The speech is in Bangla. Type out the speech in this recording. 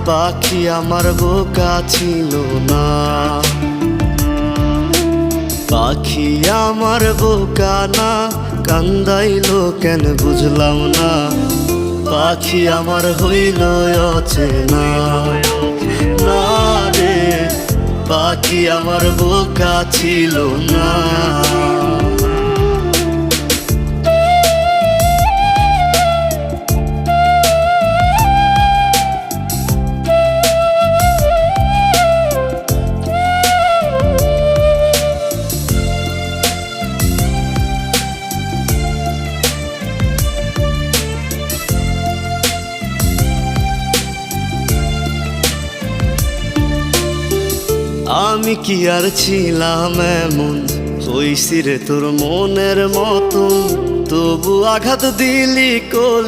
পাখি আমার বোকা ছিল না, পাখি আমার বোকা না, কান্দাইলো কেন বুঝলাম না, পাখি আমার হইল অচেনা। না রে পাখি আমার বোকা ছিল না। আমি কি আর ছিলাম এমন, হইছি রে তোর মনের মতন, তবু আঘাত দিলি কলি।